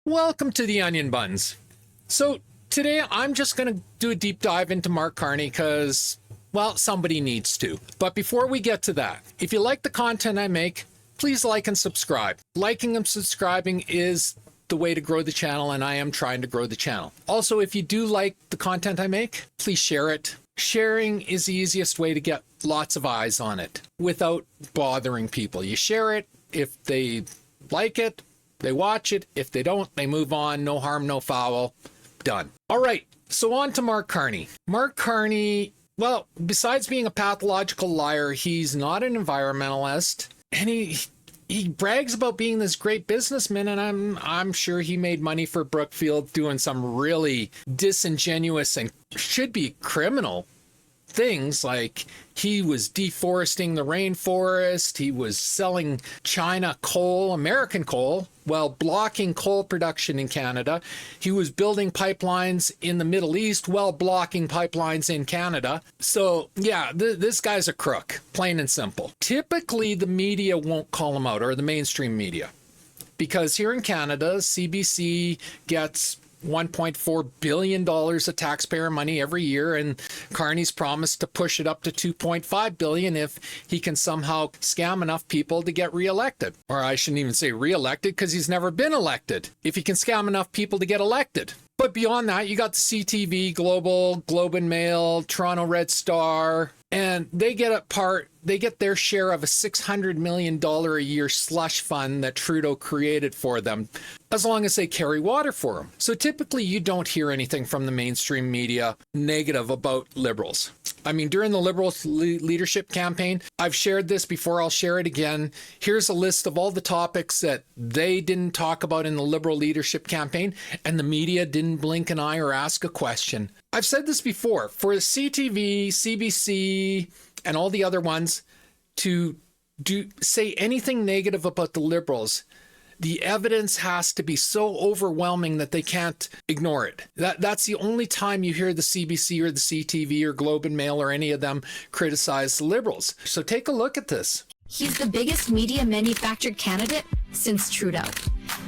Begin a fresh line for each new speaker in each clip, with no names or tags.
Welcome to the Onion Buns. So today I'm just going to do a deep dive into Mark Carney because, well, somebody needs to. But before we get to that, if you like the content I make, please like and subscribe. Liking and subscribing is the way to grow the channel, and I am trying to grow the channel. Also, if you do like the content I make, please share it. Sharing is the easiest way to get lots of eyes on it without bothering people. You share it. If they like it, they watch it. If they don't, they move on. No harm, no foul. Done. All right. So on to Mark Carney. Mark Carney, well, besides being a pathological liar, he's not an environmentalist. And he brags about being this great businessman, and I'm sure he made money for Brookfield doing some really disingenuous and should be criminal things, like he was deforesting the rainforest, he was selling China coal, American coal, while blocking coal production in Canada. He was building pipelines in the Middle East while blocking pipelines in Canada. So yeah, this guy's a crook, plain and simple. Typically the media won't call him out, or the mainstream media, because here in Canada, CBC gets $1.4 billion of taxpayer money every year, and Carney's promised to push it up to $2.5 billion if he can somehow scam enough people to get reelected. Or I shouldn't even say reelected, because he's never been elected. If he can scam enough people to get elected. But beyond that, you got the CTV, Global, Globe and Mail, Toronto Red Star, and they get their share of a $600 million a year slush fund that Trudeau created for them, as long as they carry water for them. So typically you don't hear anything from the mainstream media negative about Liberals. I mean, during the Liberals leadership campaign, I've shared this before, I'll share it again. Here's a list of all the topics that they didn't talk about in the Liberal leadership campaign, and the media didn't blink an eye or ask a question. I've said this before, for CTV, CBC, and all the other ones to say anything negative about the Liberals, the evidence has to be so overwhelming that they can't ignore it. That's the only time you hear the CBC or the CTV or Globe and Mail or any of them criticize the Liberals. So take a look at this.
He's the biggest media manufactured candidate since Trudeau.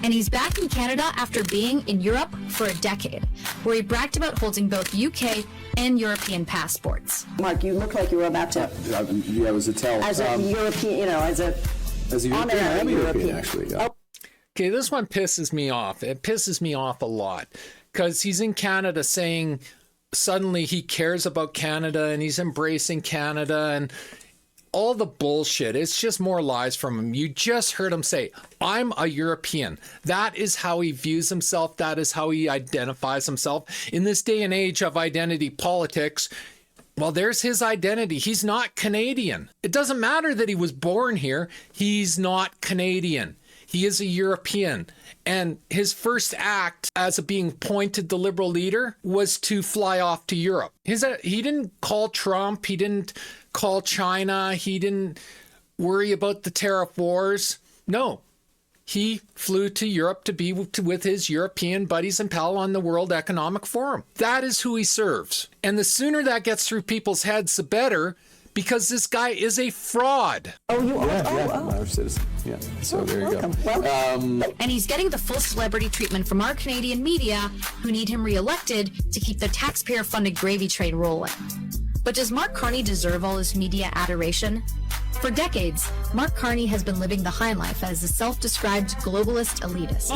And he's back in Canada after being in Europe for a decade, where he bragged about holding both UK and European passports.
Mark, you look like you were about to.
Yeah, it was a tell.
As a European, as a
European, I'm a European, actually. Yeah.
Okay, this one pisses me off. It pisses me off a lot, because he's in Canada saying suddenly he cares about Canada and he's embracing Canada and all the bullshit. It's just more lies from him. You just heard him say, I'm a European. That is how he views himself. That is how he identifies himself. In this day and age of identity politics, well, there's his identity. He's not Canadian. It doesn't matter that he was born here. He's not Canadian. He is a European. And his first act as being appointed the Liberal leader was to fly off to Europe. He didn't call Trump. He didn't call China. He didn't worry about the tariff wars. No, he flew to Europe to be with his European buddies and pal on the World Economic Forum. That is who he serves. And the sooner that gets through people's heads, the better, because this guy is a fraud.
Oh, you are?
I'm Irish citizen. Yeah, so there you go.
Welcome.
And he's getting the full celebrity treatment from our Canadian media, who need him reelected to keep the taxpayer-funded gravy train rolling. But does Mark Carney deserve all this media adoration? For decades, Mark Carney has been living the high life as a self-described globalist elitist.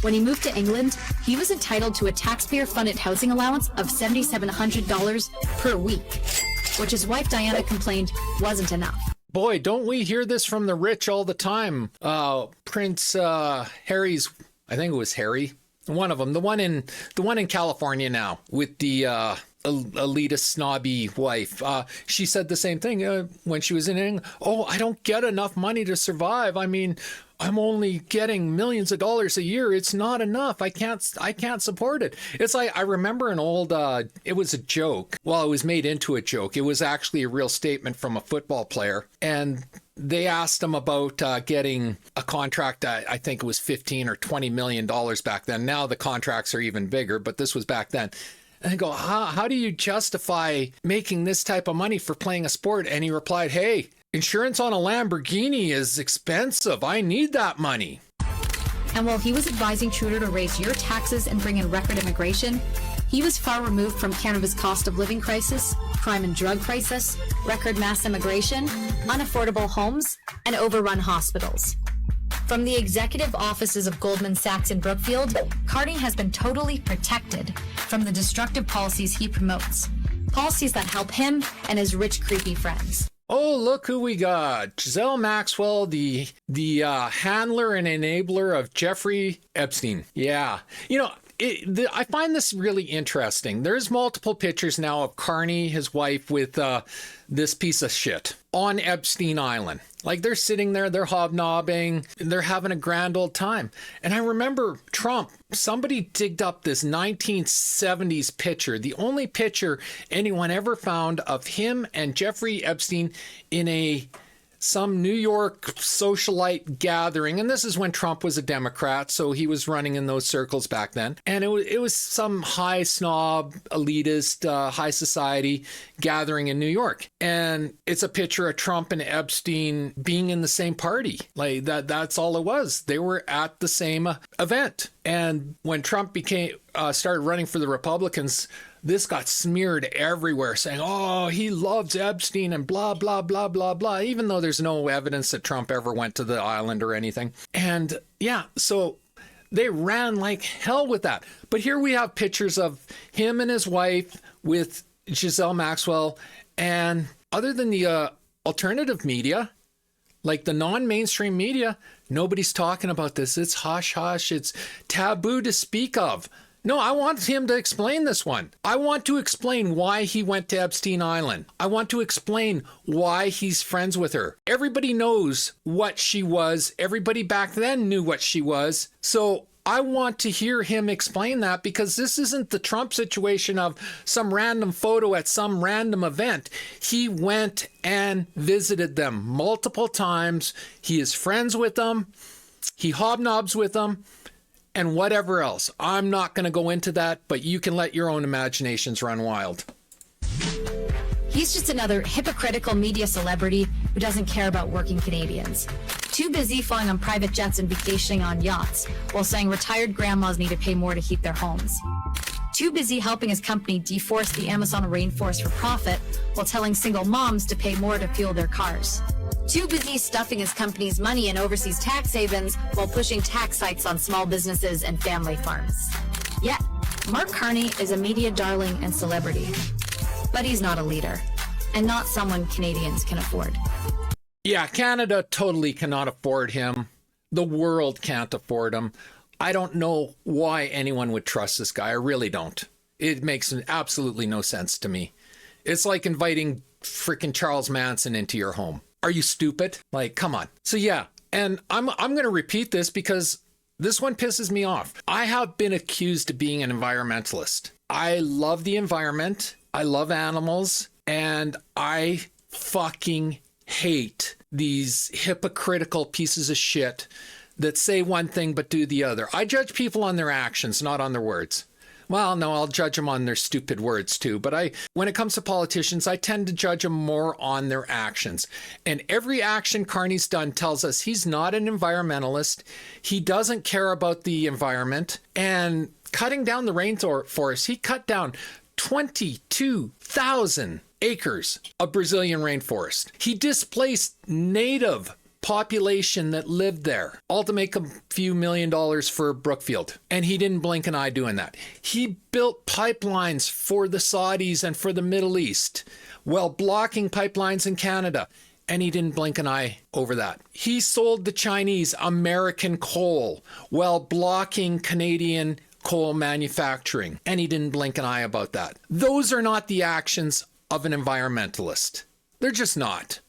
When he moved to England, he was entitled to a taxpayer-funded housing allowance of $7,700 per week, which his wife Diana complained wasn't enough.
Boy, don't we hear this from the rich all the time? Prince Harry's, I think it was Harry, one of them, the one in California now with the elitist snobby wife. She said the same thing when she was in England. Oh, I don't get enough money to survive. I mean, I'm only getting millions of dollars a year. It's not enough. I can't support it. It's like, I remember an old, it was a joke. Well, it was made into a joke. It was actually a real statement from a football player. And they asked him about getting a contract. I think it was $15 or $20 million back then. Now the contracts are even bigger, but this was back then. And I go, how do you justify making this type of money for playing a sport? And he replied, hey, insurance on a Lamborghini is expensive. I need that money.
And while he was advising Trudeau to raise your taxes and bring in record immigration, he was far removed from Canada's cost of living crisis, crime and drug crisis, record mass immigration, unaffordable homes, and overrun hospitals. From the executive offices of Goldman Sachs in Brookfield, Carney has been totally protected from the destructive policies he promotes. Policies that help him and his rich, creepy friends.
Oh, look who we got. Giselle Maxwell, the handler and enabler of Jeffrey Epstein. Yeah. You know, I find this really interesting. There's multiple pictures now of Carney, his wife, with this piece of shit on Epstein Island. Like, they're sitting there, they're hobnobbing, they're having a grand old time. And I remember Trump, somebody digged up this 1970s picture, the only picture anyone ever found of him and Jeffrey Epstein in some New York socialite gathering. And this is when Trump was a Democrat, so he was running in those circles back then. And it was some high snob, elitist, high society gathering in New York. And it's a picture of Trump and Epstein being in the same party. Like that's all it was. They were at the same event. And when Trump started running for the Republicans, this got smeared everywhere saying, oh, he loves Epstein and blah, blah, blah, blah, blah, even though there's no evidence that Trump ever went to the island or anything. And yeah, so they ran like hell with that. But here we have pictures of him and his wife with Giselle Maxwell. And other than the alternative media, like the non-mainstream media, nobody's talking about this. It's hush hush. It's taboo to speak of. No, I want him to explain this one. I want to explain why he went to Epstein Island. I want to explain why he's friends with her. Everybody knows what she was. Everybody back then knew what she was. So I want to hear him explain that, because this isn't the Trump situation of some random photo at some random event. He went and visited them multiple times. He is friends with them. He hobnobs with them. And whatever else. I'm not going to go into that, but you can let your own imaginations run wild.
He's just another hypocritical media celebrity who doesn't care about working Canadians. Too busy flying on private jets and vacationing on yachts while saying retired grandmas need to pay more to heat their homes. Too busy helping his company deforest the Amazon rainforest for profit while telling single moms to pay more to fuel their cars. Too busy stuffing his company's money in overseas tax havens while pushing tax hikes on small businesses and family farms. Yet, Mark Carney is a media darling and celebrity. But he's not a leader, and not someone Canadians can afford.
Yeah, Canada totally cannot afford him. The world can't afford him. I don't know why anyone would trust this guy. I really don't. It makes absolutely no sense to me. It's like inviting freaking Charles Manson into your home. Are you stupid? Like, come on. So yeah, and I'm going to repeat this because this one pisses me off. I have been accused of being an environmentalist. I love the environment. I love animals. And I fucking hate these hypocritical pieces of shit that say one thing but do the other. I judge people on their actions, not on their words. Well, no, I'll judge them on their stupid words too. But when it comes to politicians, I tend to judge them more on their actions. And every action Carney's done tells us he's not an environmentalist. He doesn't care about the environment. And cutting down the rainforest, he cut down 22,000 acres of Brazilian rainforest. He displaced native population that lived there, all to make a few $1 million for Brookfield. And he didn't blink an eye doing that. He built pipelines for the Saudis and for the Middle East while blocking pipelines in Canada. And he didn't blink an eye over that. He sold the Chinese American coal while blocking Canadian coal manufacturing. And he didn't blink an eye about that. Those are not the actions of an environmentalist. They're just not.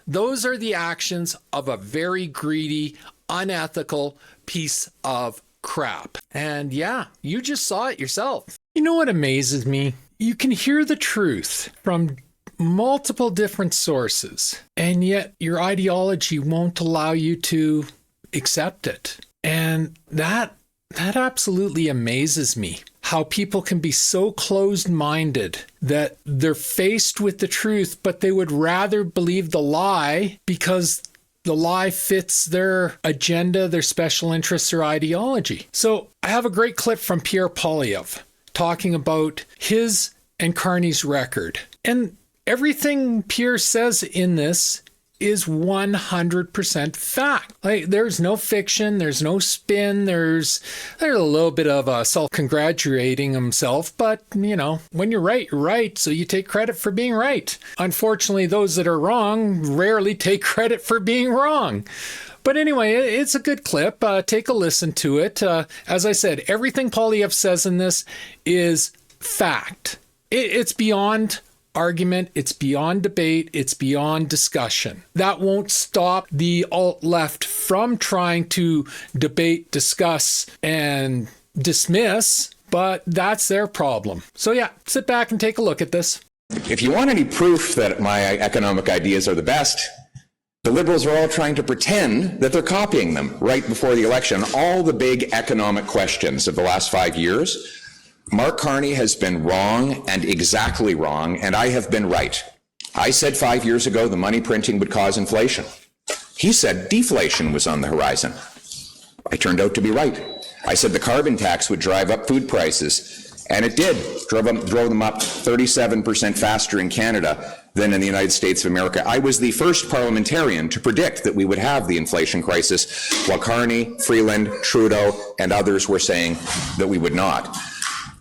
Those are the actions of a very greedy, unethical piece of crap. And yeah, you just saw it yourself. You know what amazes me? You can hear the truth from multiple different sources, and yet your ideology won't allow you to accept it. And that absolutely amazes me. How people can be so closed-minded that they're faced with the truth, but they would rather believe the lie because the lie fits their agenda, their special interests, their ideology. So I have a great clip from Pierre Poilievre talking about his and Carney's record. And everything Pierre says in this is 100% fact. Like, there's no fiction, there's no spin, there's a little bit of self-congratulating himself, but, you know, when you're right, so you take credit for being right. Unfortunately, those that are wrong rarely take credit for being wrong. But anyway, it's a good clip. Take a listen to it. As I said, everything Poilievre says in this is fact. It's beyond argument, it's beyond debate, it's beyond discussion. That won't stop the alt-left from trying to debate, discuss, and dismiss, but that's their problem. So yeah, sit back and take a look at this.
If you want any proof that my economic ideas are the best, the Liberals are all trying to pretend that they're copying them right before the election. All the big economic questions of the last 5 years, Mark Carney has been wrong and exactly wrong, and I have been right. I said 5 years ago the money printing would cause inflation. He said deflation was on the horizon. I turned out to be right. I said the carbon tax would drive up food prices, and it did. Drove them up 37% faster in Canada than in the United States of America. I was the first parliamentarian to predict that we would have the inflation crisis, while Carney, Freeland, Trudeau, and others were saying that we would not.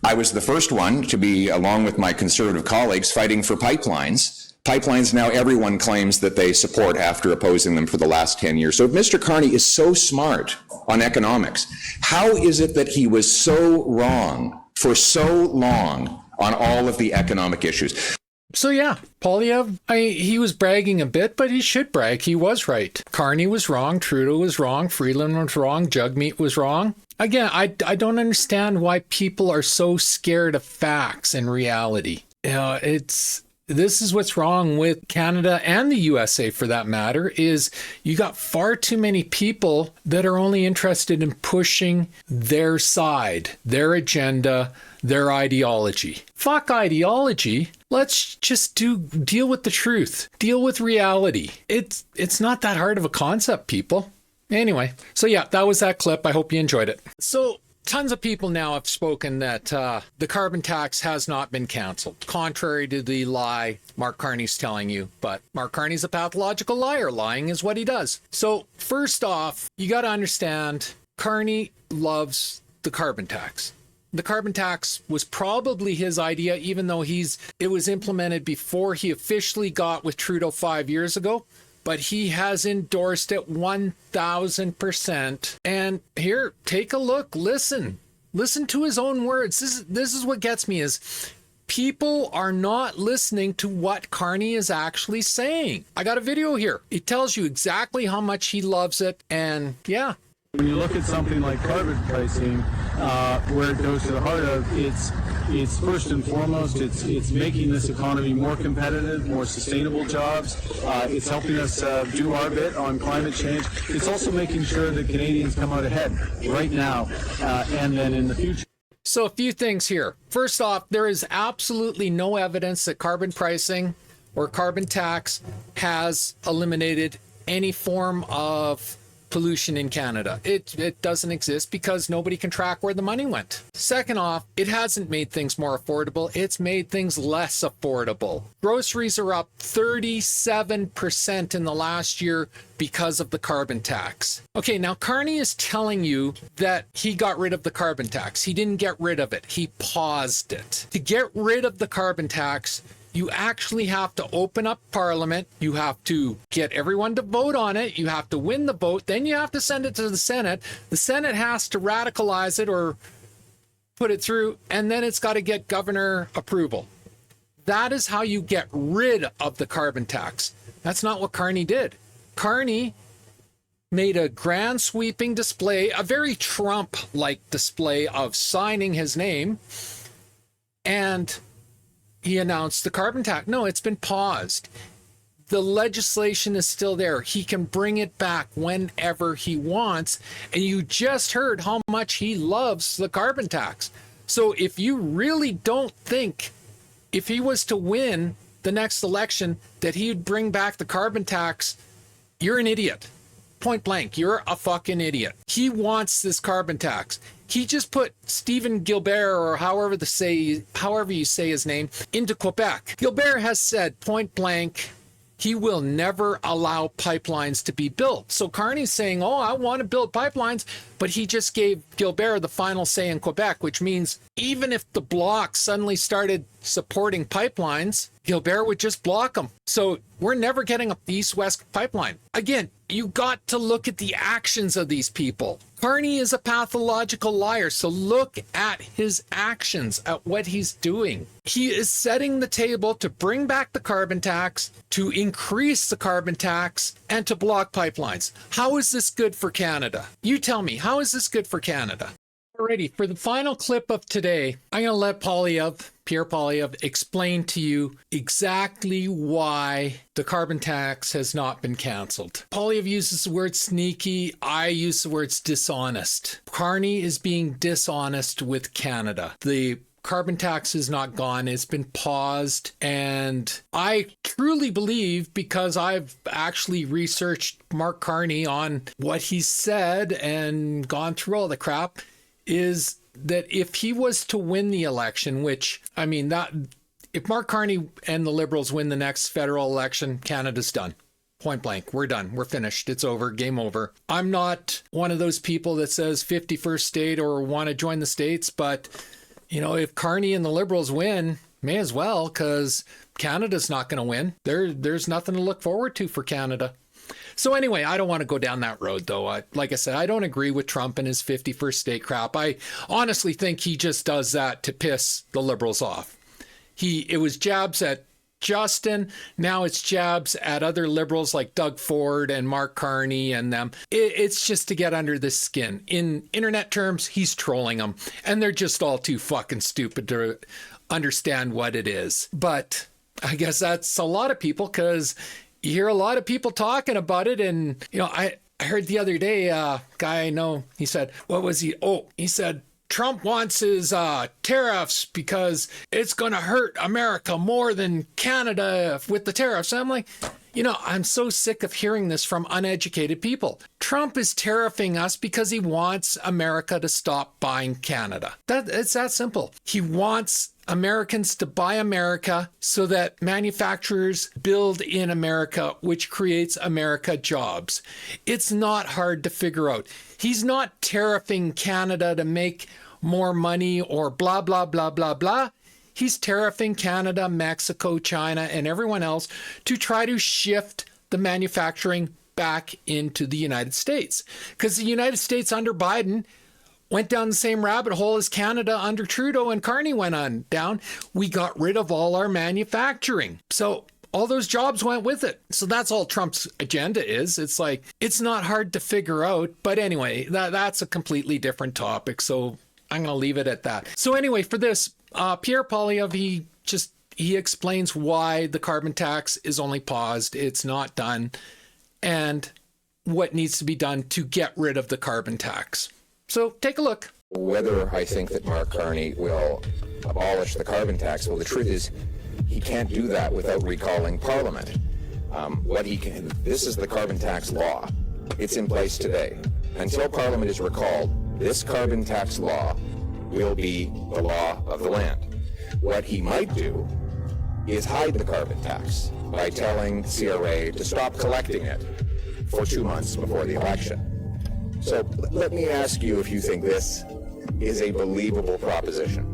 I was the first one to be, along with my conservative colleagues, fighting for pipelines. Pipelines now everyone claims that they support after opposing them for the last 10 years. So if Mr. Carney is so smart on economics, how is it that he was so wrong for so long on all of the economic issues?
So yeah, Poilievre, he was bragging a bit, but he should brag. He was right. Carney was wrong, Trudeau was wrong, Freeland was wrong, Jugmeat was wrong. Again, I don't understand why people are so scared of facts and reality. You know, this is what's wrong with Canada and the USA, for that matter, is you got far too many people that are only interested in pushing their side, their agenda, their ideology. Fuck ideology. Let's just deal with the truth. Deal with reality. It's not that hard of a concept, people. Anyway, so yeah, that was that clip. I hope you enjoyed it. So tons of people now have spoken that the carbon tax has not been canceled, contrary to the lie Mark Carney's telling you. But Mark Carney's a pathological liar. Lying is what he does. So first off, you got to understand, Carney loves the carbon tax. The carbon tax was probably his idea, even though it was implemented before he officially got with Trudeau 5 years ago. But he has endorsed it 1,000%. And here, take a look, listen to his own words. This is what gets me, is people are not listening to what Carney is actually saying. I got a video here. It tells you exactly how much he loves it. And yeah.
When you look at something like carbon pricing, where it goes to the heart of, it's first and foremost, it's making this economy more competitive, more sustainable jobs. It's helping us do our bit on climate change. It's also making sure that Canadians come out ahead right now and then in the future.
So a few things here. First off, there is absolutely no evidence that carbon pricing or carbon tax has eliminated any form of pollution in Canada. It doesn't exist because nobody can track where the money went. Second off, it hasn't made things more affordable. It's made things less affordable. Groceries are up 37% in the last year because of the carbon tax. Okay, now Carney is telling you that he got rid of the carbon tax. He didn't get rid of it. He paused it. To get rid of the carbon tax, you actually have to open up Parliament. You have to get everyone to vote on it. You have to win the vote. Then you have to send it to the Senate. The Senate has to radicalize it or put it through, and then it's got to get governor approval. That is how you get rid of the carbon tax. That's not what Carney did. Carney made a grand sweeping display, a very Trump-like display of signing his name, and he announced the carbon tax. No, it's been paused. The legislation is still there. He can bring it back whenever he wants. And you just heard how much he loves the carbon tax. So if you really don't think, if he was to win the next election, that he would bring back the carbon tax, you're an idiot. point blank, you're a fucking idiot. He wants this carbon tax. He just put Stephen Gilbert, or however you say his name, into Quebec. Gilbert has said point blank, he will never allow pipelines to be built. So Carney's saying, oh, I want to build pipelines, but he just gave Gilbert the final say in Quebec, which means even if the Bloc suddenly started supporting pipelines, Gilbert would just block them. So we're never getting a east-west pipeline. Again, you got to look at the actions of these people. Carney is a pathological liar, so look at his actions, at what he's doing. He is setting the table to bring back the carbon tax, to increase the carbon tax, and to block pipelines. How is this good for Canada? You tell me, how is this good for Canada? Alrighty, for the final clip of today, I'm going to let Pierre Poilievre, explain to you exactly why the carbon tax has not been cancelled. Poilievre uses the word sneaky. I use the words dishonest. Carney is being dishonest with Canada. The carbon tax is not gone. It's been paused. And I truly believe, because I've actually researched Mark Carney on what he said and gone through all the crap, is that if he was to win the election, which, I mean, that if Mark Carney and the Liberals win the next federal election, Canada's done. Point blank. We're done. We're finished. It's over. Game over. I'm not one of those people that says 51st state or want to join the states, but, you know, if Carney and the Liberals win, may as well, because Canada's not going to win. There's nothing to look forward to for Canada. So anyway, I don't want to go down that road, though. Like I said, I don't agree with Trump and his 51st state crap. I honestly think he just does that to piss the Liberals off. It was jabs at Justin. Now it's jabs at other Liberals like Doug Ford and Mark Carney and them. It's just to get under the skin. In internet terms, he's trolling them. And they're just all too fucking stupid to understand what it is. But I guess that's a lot of people, because you hear a lot of people talking about it. And, you know, I heard the other day, a guy I know, he said, what was he? Oh, he said, Trump wants his tariffs because it's going to hurt America more than Canada with the tariffs. And I'm like, you know, I'm so sick of hearing this from uneducated people. Trump is tariffing us because he wants America to stop buying Canada. It's that simple. He wants Americans to buy America so that manufacturers build in America, which creates America jobs. It's not hard to figure out. He's not tariffing Canada to make more money or blah, blah, blah, blah, blah. He's tariffing Canada, Mexico, China, and everyone else to try to shift the manufacturing back into the United States. Because the United States under Biden went down the same rabbit hole as Canada under Trudeau and Carney went on down. We got rid of all our manufacturing. So all those jobs went with it. So that's all Trump's agenda is. It's like, it's not hard to figure out. But anyway, that's a completely different topic. So I'm going to leave it at that. So anyway, for this, Pierre Poilievre, he explains why the carbon tax is only paused. It's not done. And what needs to be done to get rid of the carbon tax. So take a look.
Whether I think that Mark Carney will abolish the carbon tax, well, the truth is he can't do that without recalling Parliament. This is the carbon tax law. It's in place today. Until Parliament is recalled, this carbon tax law will be the law of the land. What he might do is hide the carbon tax by telling CRA to stop collecting it for 2 months before the election. So let me ask you if you think this is a believable proposition.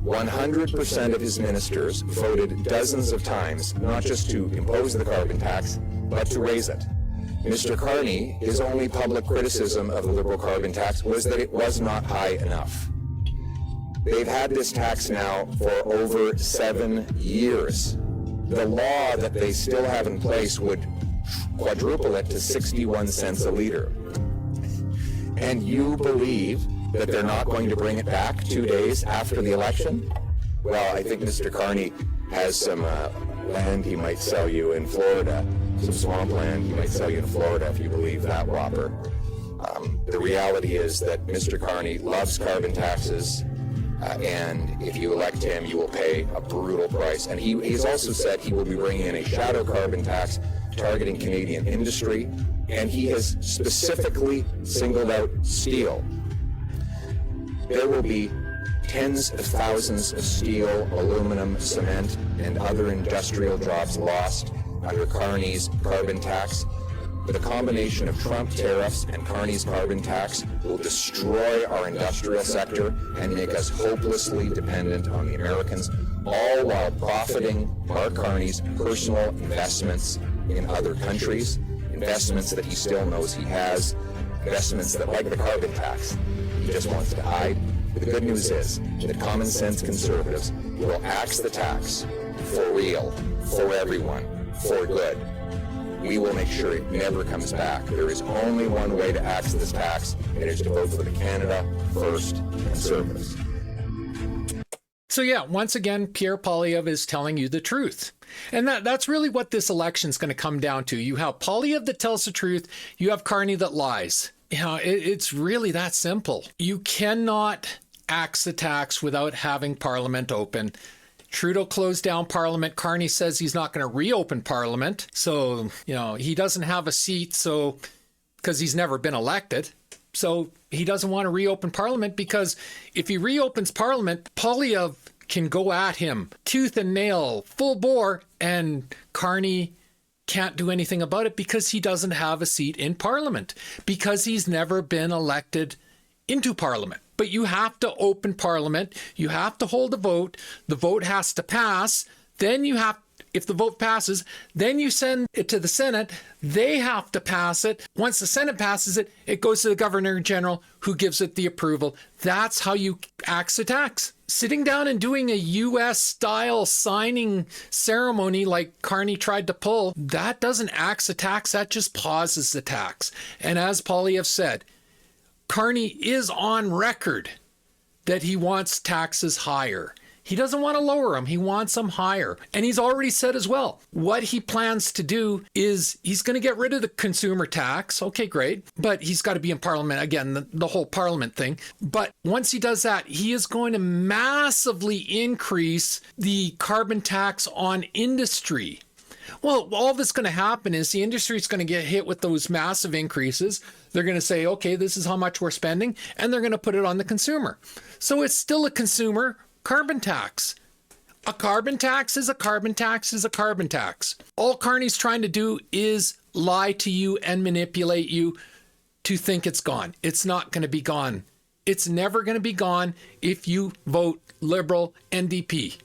100% of his ministers voted dozens of times not just to impose the carbon tax, but to raise it. Mr. Carney, his only public criticism of the Liberal carbon tax was that it was not high enough. They've had this tax now for over 7 years. The law that they still have in place would quadruple it to 61 cents a liter. And you believe that they're not going to bring it back 2 days after the election? Well, I think Mr. Carney has some land he might sell you in Florida, some swampland he might sell you in Florida if you believe that whopper. The reality is that Mr. Carney loves carbon taxes, and if you elect him, you will pay a brutal price. And he's also said he will be bringing in a shadow carbon tax targeting Canadian industry. and he has specifically singled out steel. There will be tens of thousands of steel, aluminum, cement, and other industrial jobs lost under Carney's carbon tax. But a combination of Trump tariffs and Carney's carbon tax will destroy our industrial sector and make us hopelessly dependent on the Americans, all while profiting Mark Carney's personal investments in other countries, investments that he still knows he has, investments that, like the carbon tax, he just wants to hide. But the good news is that common sense conservatives will axe the tax for real, for everyone, for good. We will make sure it never comes back. There is only one way to axe this tax, and it is to vote for the Canada First Conservatives.
So yeah, once again, Pierre Poilievre is telling you the truth. And that's really what this election is going to come down to. You have Poilievre that tells the truth. You have Carney that lies. You know, it's really that simple. You cannot axe the tax without having Parliament open. Trudeau closed down Parliament. Carney says he's not going to reopen Parliament. So, you know, he doesn't have a seat, so because he's never been elected. So he doesn't want to reopen Parliament, because if he reopens Parliament, Poilievre can go at him tooth and nail, full bore, and Carney can't do anything about it because he doesn't have a seat in Parliament, because he's never been elected into Parliament. But you have to open Parliament. You have to hold a vote. The vote has to pass. Then you have, if the vote passes, then you send it to the Senate. They have to pass it. Once the Senate passes it, it goes to the Governor General, who gives it the approval. That's how you axe a tax. Sitting down and doing a U.S.-style signing ceremony like Carney tried to pull, that doesn't axe a tax. That just pauses the tax. And as Poilievre said, Carney is on record that he wants taxes higher. He doesn't want to lower them. He wants them higher. And he's already said as well, what he plans to do is he's going to get rid of the consumer tax. Okay, great. But he's got to be in Parliament again, the whole Parliament thing. But once he does that, he is going to massively increase the carbon tax on industry. Well, all that's going to happen is the industry is going to get hit with those massive increases. They're going to say, okay, this is how much we're spending, and they're going to put it on the consumer. So it's still a consumer carbon tax. A carbon tax is a carbon tax is a carbon tax. All Carney's trying to do is lie to you and manipulate you to think it's gone. It's not going to be gone. It's never going to be gone if you vote Liberal NDP.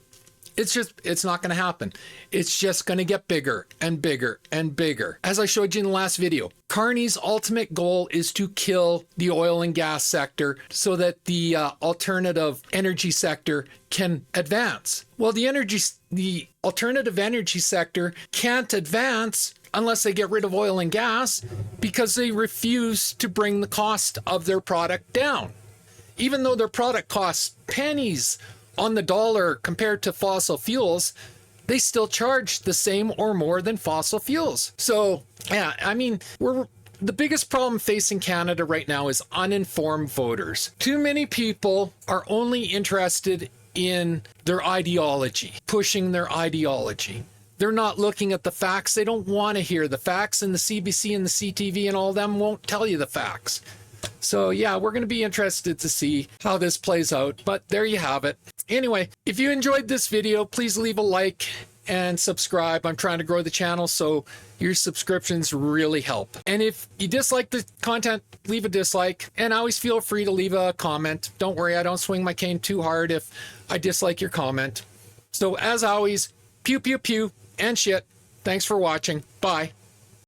It's not going to happen. It's just going to get bigger and bigger and bigger. As I showed you in the last video, Carney's ultimate goal is to kill the oil and gas sector so that the alternative energy sector can advance. Well, the alternative energy sector can't advance unless they get rid of oil and gas, because they refuse to bring the cost of their product down. Even though their product costs pennies on the dollar compared to fossil fuels, they still charge the same or more than fossil fuels. So, yeah, I mean, the biggest problem facing Canada right now is uninformed voters. Too many people are only interested in their ideology, pushing their ideology. They're not looking at the facts. They don't want to hear the facts, and the CBC and the CTV and all of them won't tell you the facts. So yeah, we're going to be interested to see how this plays out, but there you have it. Anyway, if you enjoyed this video, please leave a like and subscribe. I'm trying to grow the channel, so your subscriptions really help. And if you dislike the content, leave a dislike, and always feel free to leave a comment. Don't worry, I don't swing my cane too hard if I dislike your comment. So as always, pew, pew, pew, and shit. Thanks for watching. Bye.